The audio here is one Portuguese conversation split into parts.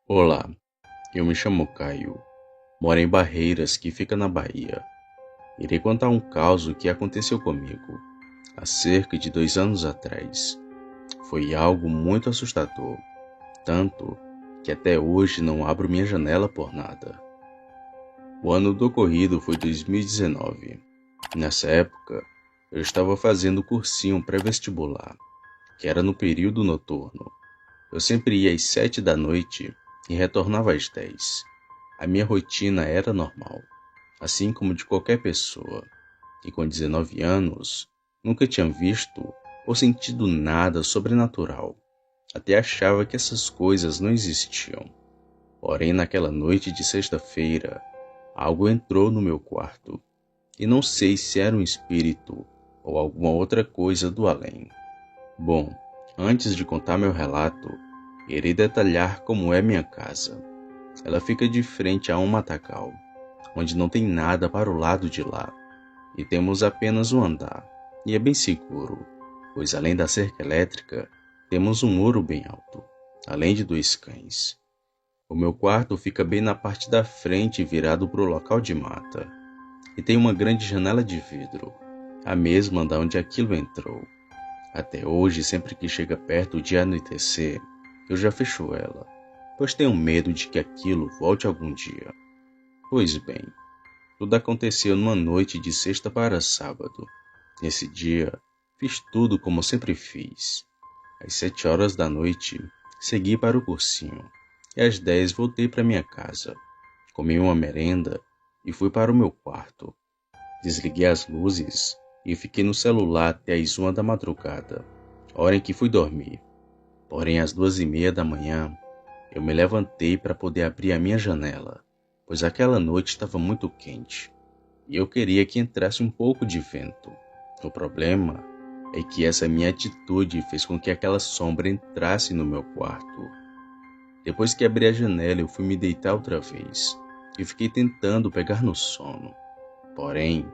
Olá, eu me chamo Caio, moro em Barreiras, que fica na Bahia. Irei contar um caso que aconteceu comigo há cerca de 2 anos atrás. Foi algo muito assustador, tanto que até hoje não abro minha janela por nada. O ano do ocorrido foi 2019. Nessa época, eu estava fazendo cursinho pré-vestibular, que era no período noturno. Eu sempre ia às 7 da noite e retornava às 10. A minha rotina era normal, assim como de qualquer pessoa, e com 19 anos, nunca tinha visto ou sentido nada sobrenatural. Até achava que essas coisas não existiam. Porém, naquela noite de sexta-feira, algo entrou no meu quarto, e não sei se era um espírito ou alguma outra coisa do além. Bom, antes de contar meu relato, irei detalhar como é minha casa. Ela fica de frente a um matagal, onde não tem nada para o lado de lá, e temos apenas um andar, e é bem seguro, pois além da cerca elétrica, temos um muro bem alto, além de 2 cães. O meu quarto fica bem na parte da frente, virado para o local de mata, e tem uma grande janela de vidro, a mesma da onde aquilo entrou. Até hoje, sempre que chega perto de anoitecer, eu já fecho ela, pois tenho medo de que aquilo volte algum dia. Pois bem, tudo aconteceu numa noite de sexta para sábado. Nesse dia, fiz tudo como sempre fiz. Às 7 horas da noite, segui para o cursinho, e às 10 voltei para minha casa. Comi uma merenda e fui para o meu quarto. Desliguei as luzes e fiquei no celular até às 1 da madrugada, hora em que fui dormir. Porém, às 2:30 da manhã, eu me levantei para poder abrir a minha janela, pois aquela noite estava muito quente e eu queria que entrasse um pouco de vento. O problema é que essa minha atitude fez com que aquela sombra entrasse no meu quarto. Depois que abri a janela, eu fui me deitar outra vez e fiquei tentando pegar no sono. Porém,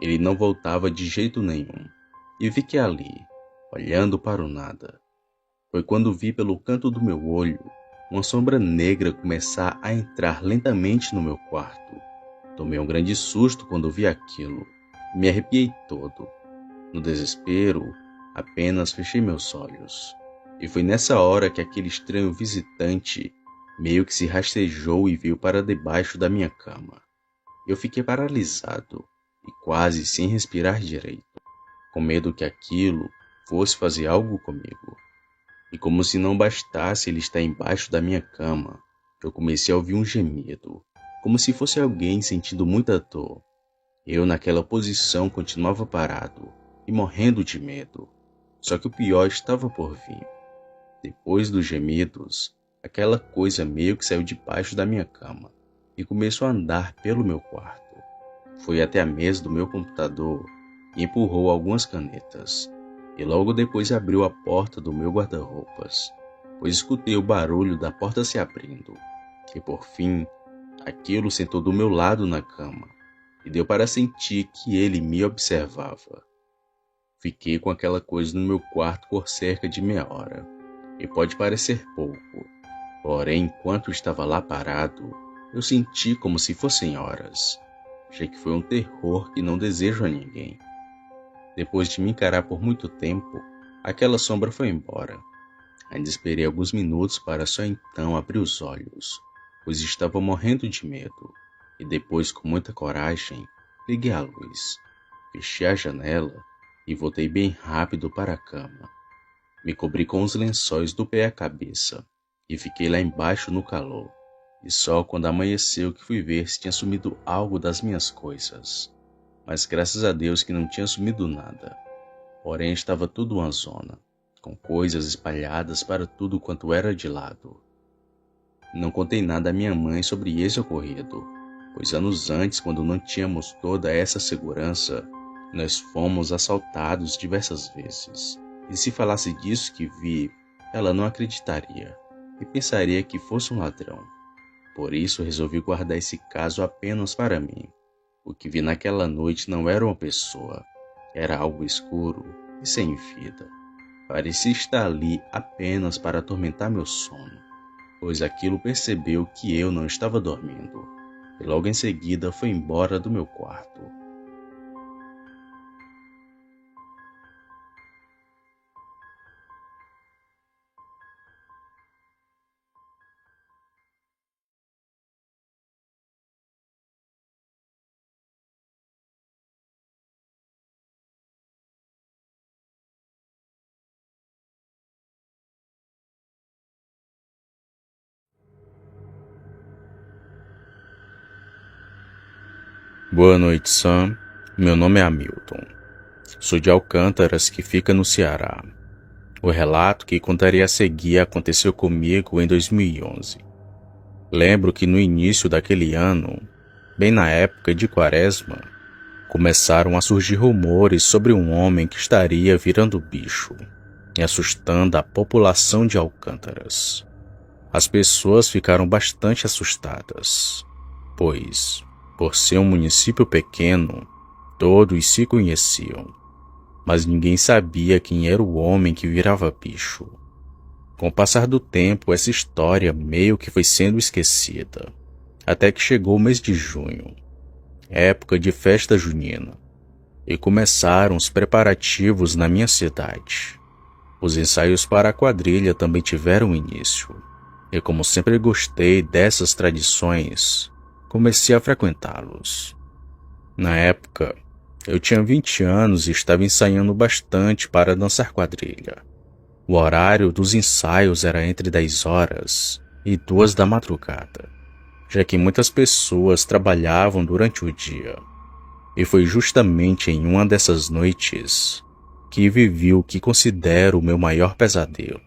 ele não voltava de jeito nenhum e fiquei ali, olhando para o nada. Foi quando vi pelo canto do meu olho uma sombra negra começar a entrar lentamente no meu quarto. Tomei um grande susto quando vi aquilo. Me arrepiei todo. No desespero, apenas fechei meus olhos. E foi nessa hora que aquele estranho visitante meio que se rastejou e veio para debaixo da minha cama. Eu fiquei paralisado e quase sem respirar direito, com medo que aquilo fosse fazer algo comigo. E como se não bastasse ele estar embaixo da minha cama, eu comecei a ouvir um gemido, como se fosse alguém sentindo muita dor. Eu, naquela posição, continuava parado e morrendo de medo. Só que o pior estava por vir. Depois dos gemidos, aquela coisa meio que saiu debaixo da minha cama e começou a andar pelo meu quarto. Foi até a mesa do meu computador e empurrou algumas canetas. E logo depois abriu a porta do meu guarda-roupas, pois escutei o barulho da porta se abrindo. E por fim, aquilo sentou do meu lado na cama, e deu para sentir que ele me observava. Fiquei com aquela coisa no meu quarto por cerca de meia hora, e pode parecer pouco, porém, enquanto estava lá parado, eu senti como se fossem horas. Achei que foi um terror que não desejo a ninguém. Depois de me encarar por muito tempo, aquela sombra foi embora. Ainda esperei alguns minutos para só então abrir os olhos, pois estava morrendo de medo. E depois, com muita coragem, liguei a luz, fechei a janela e voltei bem rápido para a cama. Me cobri com os lençóis do pé à cabeça e fiquei lá embaixo no calor. E só quando amanheceu que fui ver se tinha sumido algo das minhas coisas. Mas graças a Deus que não tinha sumido nada. Porém estava tudo uma zona, com coisas espalhadas para tudo quanto era de lado. Não contei nada à minha mãe sobre esse ocorrido, pois anos antes, quando não tínhamos toda essa segurança, nós fomos assaltados diversas vezes. E se falasse disso que vi, ela não acreditaria e pensaria que fosse um ladrão. Por isso resolvi guardar esse caso apenas para mim. O que vi naquela noite não era uma pessoa, era algo escuro e sem vida. Parecia estar ali apenas para atormentar meu sono. pois aquilo percebeu que eu não estava dormindo, e logo em seguida foi embora do meu quarto. Boa noite, Sam. Meu nome é Hamilton. Sou de Alcântaras, que fica no Ceará. O relato que contarei a seguir aconteceu comigo em 2011. Lembro que no início daquele ano, bem na época de Quaresma, começaram a surgir rumores sobre um homem que estaria virando bicho e assustando a população de Alcântaras. As pessoas ficaram bastante assustadas, pois, por ser um município pequeno, todos se conheciam, mas ninguém sabia quem era o homem que virava bicho. Com o passar do tempo, essa história meio que foi sendo esquecida, até que chegou o mês de junho, época de festa junina, e começaram os preparativos na minha cidade. Os ensaios para a quadrilha também tiveram início, e como sempre gostei dessas tradições, comecei a frequentá-los. Na época, eu tinha 20 anos e estava ensaiando bastante para dançar quadrilha. O horário dos ensaios era entre 10 horas e 2 da madrugada, já que muitas pessoas trabalhavam durante o dia. E foi justamente em uma dessas noites que vivi o que considero o meu maior pesadelo.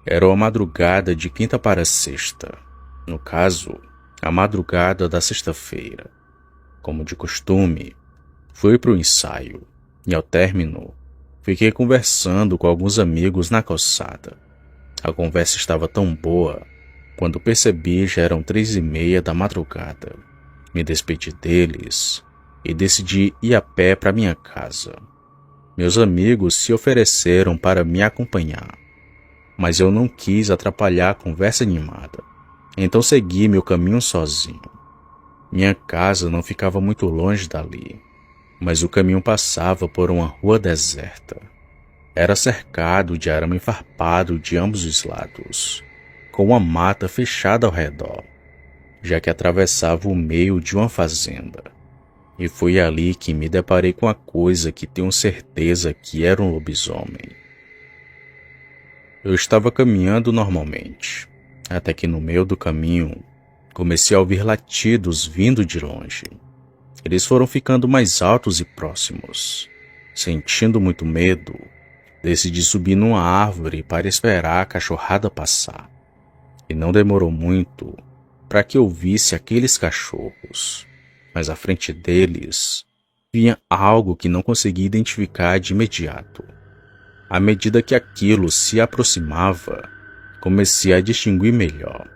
Era uma madrugada de quinta para sexta, no caso, a madrugada da sexta-feira. Como de costume, fui para o ensaio e, ao término, fiquei conversando com alguns amigos na calçada. A conversa estava tão boa, quando percebi já eram 3:30 da madrugada. Me despedi deles e decidi ir a pé para minha casa. Meus amigos se ofereceram para me acompanhar, mas eu não quis atrapalhar a conversa animada, então segui meu caminho sozinho. Minha casa não ficava muito longe dali, mas o caminho passava por uma rua deserta. Era cercado de arame farpado de ambos os lados, com uma mata fechada ao redor, já que atravessava o meio de uma fazenda. E foi ali que me deparei com a coisa que tenho certeza que era um lobisomem. Eu estava caminhando normalmente, até que no meio do caminho comecei a ouvir latidos vindo de longe. Eles foram ficando mais altos e próximos. Sentindo muito medo, decidi subir numa árvore para esperar a cachorrada passar. E não demorou muito para que eu visse aqueles cachorros, mas à frente deles vinha algo que não consegui identificar de imediato. À medida que aquilo se aproximava, comecei a distinguir melhor.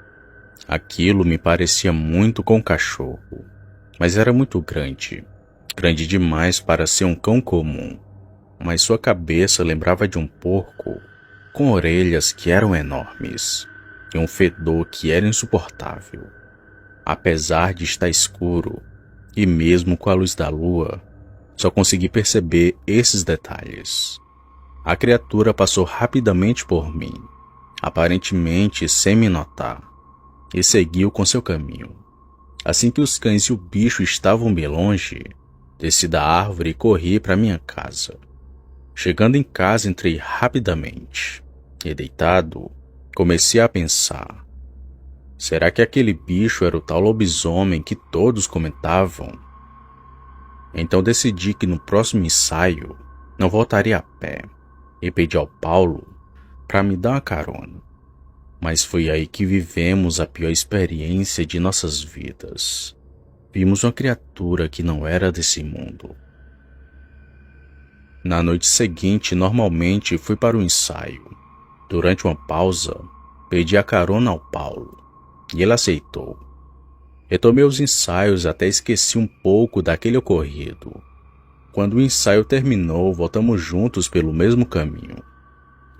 Aquilo me parecia muito com um cachorro, mas era muito grande, grande demais para ser um cão comum, mas sua cabeça lembrava de um porco, com orelhas que eram enormes, e um fedor que era insuportável. Apesar de estar escuro, e mesmo com a luz da lua, só consegui perceber esses detalhes. A criatura passou rapidamente por mim, aparentemente sem me notar, e seguiu com seu caminho. Assim que os cães e o bicho estavam bem longe, desci da árvore e corri para minha casa. Chegando em casa, entrei rapidamente, e deitado, comecei a pensar: será que aquele bicho era o tal lobisomem que todos comentavam? Então decidi que no próximo ensaio não voltaria a pé, e pedi ao Paulo para me dar uma carona. Mas foi aí que vivemos a pior experiência de nossas vidas. Vimos uma criatura que não era desse mundo. Na noite seguinte, normalmente fui para o ensaio. Durante uma pausa, pedi a carona ao Paulo, e ele aceitou. Retomei os ensaios até esqueci um pouco daquele ocorrido. Quando o ensaio terminou, voltamos juntos pelo mesmo caminho.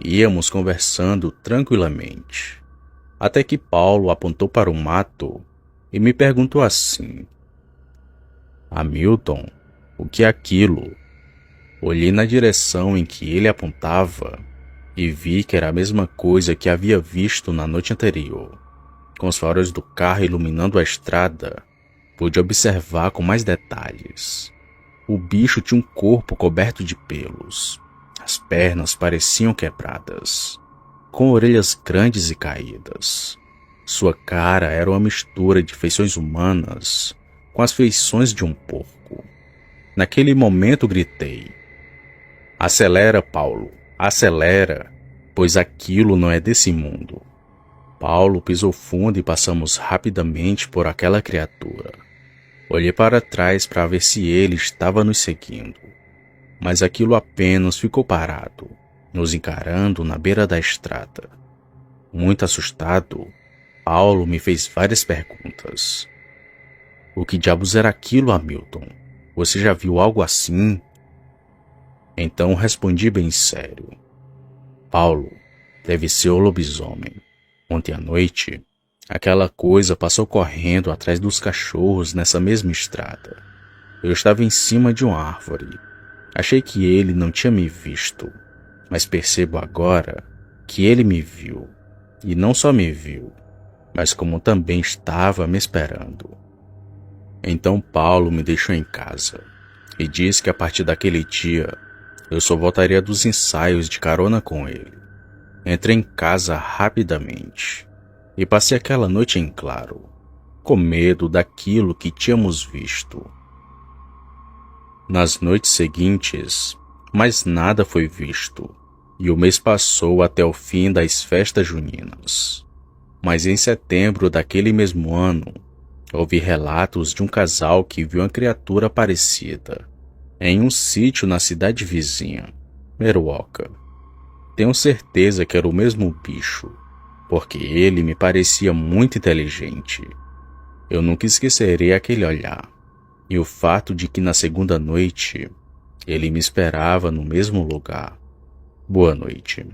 Íamos conversando tranquilamente, até que Paulo apontou para o mato e me perguntou assim: Hamilton, o que é aquilo? Olhei na direção em que ele apontava e vi que era a mesma coisa que havia visto na noite anterior. Com os faróis do carro iluminando a estrada, pude observar com mais detalhes. O bicho tinha um corpo coberto de pelos. As pernas pareciam quebradas, com orelhas grandes e caídas. Sua cara era uma mistura de feições humanas com as feições de um porco. Naquele momento gritei: Acelera, Paulo, acelera, pois aquilo não é desse mundo. Paulo pisou fundo e passamos rapidamente por aquela criatura. Olhei para trás para ver se ele estava nos seguindo, mas aquilo apenas ficou parado, nos encarando na beira da estrada. Muito assustado, Paulo me fez várias perguntas. O que diabos era aquilo, Hamilton? Você já viu algo assim? Então respondi bem sério. Paulo, deve ser o lobisomem. Ontem à noite, aquela coisa passou correndo atrás dos cachorros nessa mesma estrada. Eu estava em cima de uma árvore. Achei que ele não tinha me visto, mas percebo agora que ele me viu. E não só me viu, mas como também estava me esperando. Então Paulo me deixou em casa e disse que a partir daquele dia eu só voltaria dos ensaios de carona com ele. Entrei em casa rapidamente e passei aquela noite em claro, com medo daquilo que tínhamos visto. Nas noites seguintes, mais nada foi visto, e o mês passou até o fim das festas juninas. Mas em setembro daquele mesmo ano, ouvi relatos de um casal que viu uma criatura parecida em um sítio na cidade vizinha, Meruoka. Tenho certeza que era o mesmo bicho, porque ele me parecia muito inteligente. Eu nunca esquecerei aquele olhar, e o fato de que na segunda noite ele me esperava no mesmo lugar. Boa noite.